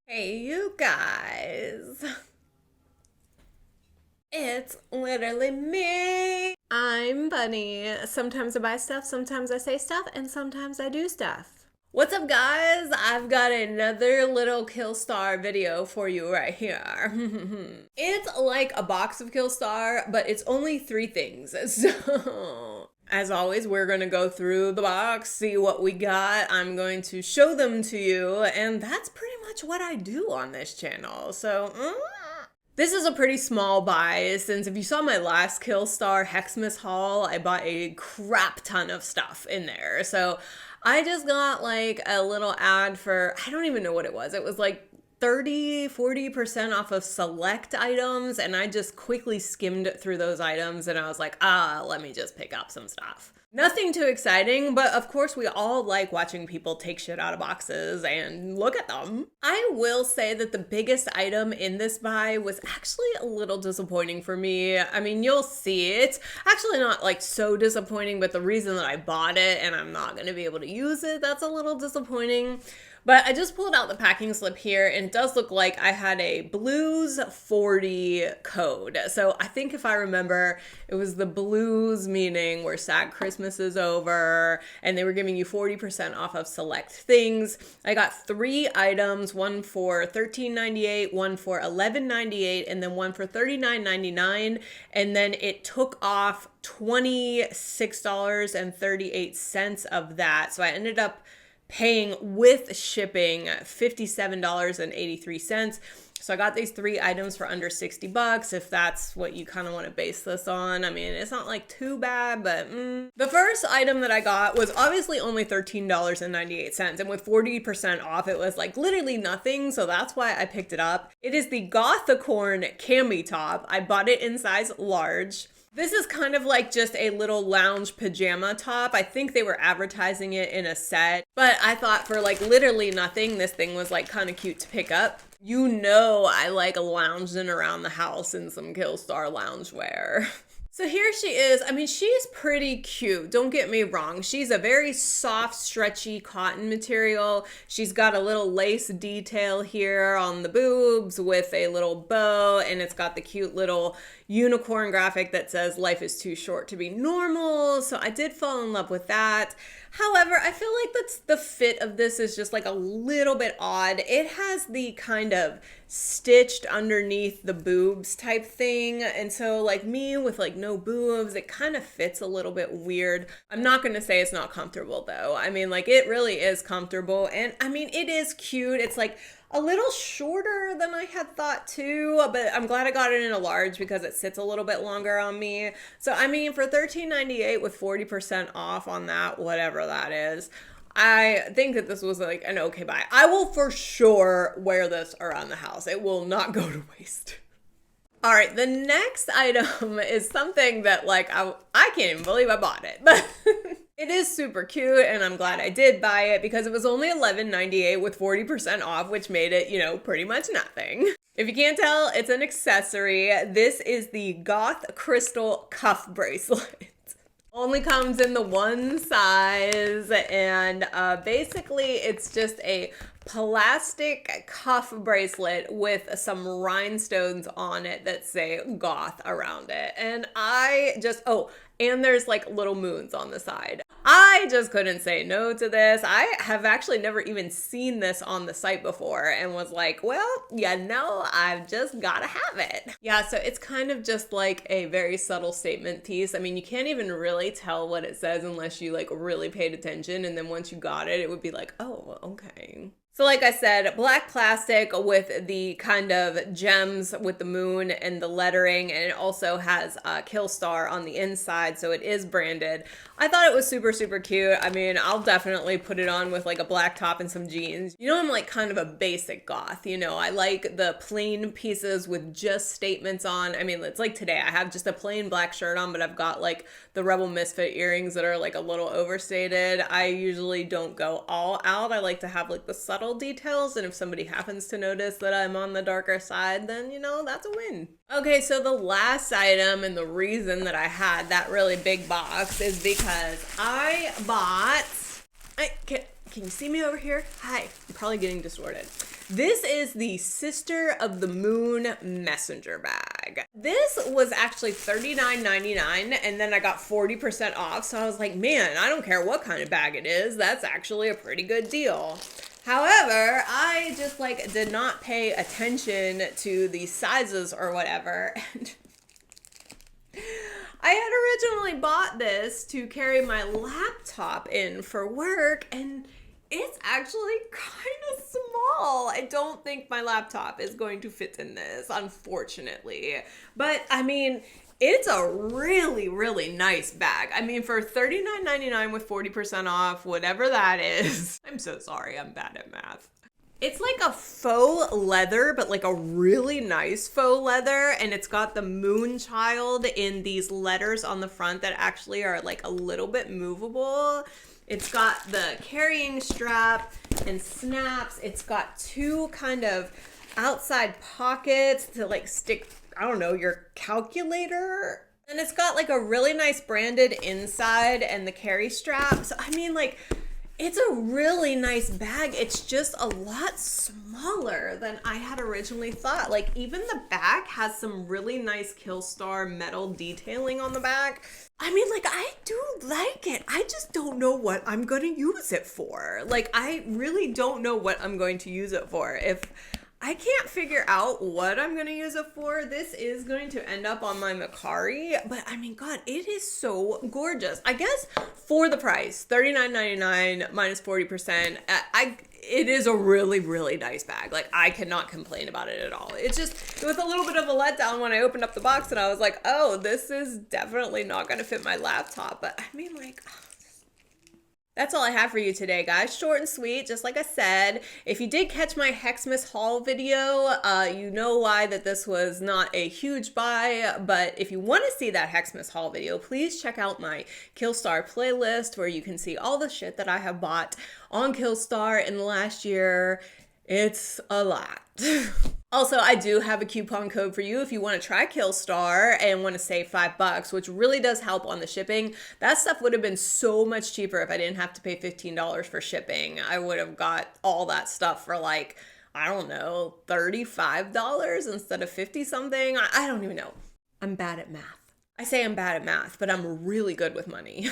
Hey, you guys. It's literally me. I'm Bunny. Sometimes I buy stuff, sometimes I say stuff, and sometimes I do stuff. What's up, guys? I've got another little KILLSTAR video for you right here. It's like a box of KILLSTAR, but it's only 3 things. So, as always, we're gonna go through the box, see what we got. I'm going to show them to you, and that's pretty much what I do on this channel. So, this is a pretty small buy, since if you saw my last KILLSTAR Hexmas haul, I bought a crap ton of stuff in there. So I just got like a little ad for, I don't even know what it was. It was like 30–40% off of select items, and I just quickly skimmed through those items and I was like, let me just pick up some stuff. Nothing too exciting, but of course we all like watching people take shit out of boxes and look at them. I will say that the biggest item in this buy was actually a little disappointing for me. I mean, you'll see. It's actually not like so disappointing, but the reason that I bought it and I'm not going to be able to use it, that's a little disappointing. But I just pulled out the packing slip here, and it does look like I had a Blues 40 code. So I think if I remember, it was the Blues meaning where Sad Christmas is over, and they were giving you 40% off of select things. I got 3 items, one for $13.98, one for $11.98, and then one for $39.99. And then it took off $26.38 of that. So I ended up paying with shipping $57.83. So I got these 3 items for under 60 bucks, if that's what you kind of want to base this on. I mean, it's not like too bad, but The first item that I got was obviously only $13.98, and with 40% off, it was like literally nothing, so that's why I picked it up. It is the Gothicorn cami top. I bought it in size large. This is kind of like just a little lounge pajama top. I think they were advertising it in a set, but I thought for like literally nothing, this thing was like kind of cute to pick up. You know, I like lounging around the house in some KILLSTAR loungewear. So here she is. I mean, she's pretty cute. Don't get me wrong. She's a very soft, stretchy cotton material. She's got a little lace detail here on the boobs with a little bow, and it's got the cute little unicorn graphic that says life is too short to be normal. So I did fall in love with that. However, I feel like the fit of this is just like a little bit odd. It has the kind of stitched underneath the boobs type thing. And so like me with like no boobs, it kind of fits a little bit weird. I'm not going to say it's not comfortable though. I mean, like it really is comfortable. And I mean, it is cute. It's like a little shorter than I had thought too, but I'm glad I got it in a large because it sits a little bit longer on me. So I mean, for $13.98 with 40% off on that, whatever that is, I think that this was like an okay buy. I will for sure wear this around the house. It will not go to waste. All right, the next item is something that like I can't even believe I bought it, but it is super cute, and I'm glad I did buy it because it was only $11.98 with 40% off, which made it, you know, pretty much nothing. If you can't tell, it's an accessory. This is the Goth crystal cuff bracelet. Only comes in the one size, and basically it's just a plastic cuff bracelet with some rhinestones on it that say Goth around it. And I just, and there's like little moons on the side. I just couldn't say no to this. I have actually never even seen this on the site before and was like, well, you know, I've just gotta have it. Yeah, so it's kind of just like a very subtle statement piece. I mean, you can't even really tell what it says unless you like really paid attention, and then once you got it, it would be like, oh, okay. So like I said, black plastic with the kind of gems with the moon and the lettering, and it also has KILLSTAR on the inside, so it is branded. I thought it was super, super cute. I mean, I'll definitely put it on with like a black top and some jeans. You know, I'm like kind of a basic goth, you know, I like the plain pieces with just statements on. I mean, it's like today, I have just a plain black shirt on, but I've got like the Rebel Misfit earrings that are like a little overstated. I usually don't go all out. I like to have like the subtle details, and if somebody happens to notice that I'm on the darker side, then you know, that's a win. Okay, so the last item, and the reason that I had that really big box, is because I bought, Can you see me over here? Hi, I'm probably getting distorted. This is the Sister of the Moon messenger bag. This was actually $39.99 and then I got 40% off. So I was like, man, I don't care what kind of bag it is. That's actually a pretty good deal. However, I just like did not pay attention to the sizes or whatever. And I had originally bought this to carry my laptop in for work, and it's actually kind of small. I don't think my laptop is going to fit in this, unfortunately. But I mean, it's a really, really nice bag. I mean, for $39.99 with 40% off, whatever that is. I'm so sorry, I'm bad at math. It's like a faux leather, but like a really nice faux leather. And it's got the moon child in these letters on the front that actually are like a little bit movable. It's got the carrying strap and snaps. It's got two kind of outside pockets to like stick, I don't know, your calculator. And it's got like a really nice branded inside and the carry strap. So I mean, like, it's a really nice bag. It's just a lot smaller than I had originally thought. Like, even the back has some really nice KILLSTAR metal detailing on the back. I mean, like, I do like it. I just don't know what I'm going to use it for. Like, I really don't know what I'm going to use it for. If I can't figure out what I'm going to use it for, this is going to end up on my Macari. But I mean, God, it is so gorgeous. I guess for the price, $39.99 minus 40%, it is a really, really nice bag. Like, I cannot complain about it at all. It was a little bit of a letdown when I opened up the box and I was like, oh, this is definitely not going to fit my laptop. But I mean, like, that's all I have for you today, guys. Short and sweet, just like I said. If you did catch my Xmas haul video, you know why that this was not a huge buy. But if you want to see that Xmas haul video, please check out my KILLSTAR playlist where you can see all the shit that I have bought on KILLSTAR in the last year. It's a lot. Also, I do have a coupon code for you if you want to try KILLSTAR and want to save $5, which really does help on the shipping. That stuff would have been so much cheaper if I didn't have to pay $15 for shipping. I would have got all that stuff for like, I don't know, $35 instead of 50 something. I don't even know. I'm bad at math. I say I'm bad at math, but I'm really good with money.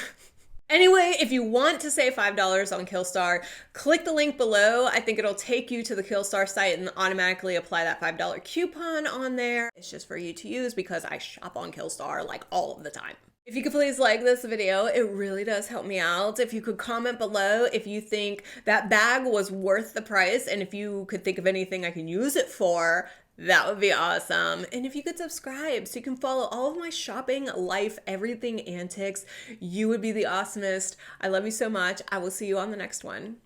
Anyway, if you want to save $5 on KILLSTAR, click the link below. I think it'll take you to the KILLSTAR site and automatically apply that $5 coupon on there. It's just for you to use because I shop on KILLSTAR like all of the time. If you could please like this video, it really does help me out. If you could comment below if you think that bag was worth the price and if you could think of anything I can use it for, that would be awesome. And if you could subscribe so you can follow all of my shopping, life, everything antics, you would be the awesomest. I love you so much. I will see you on the next one.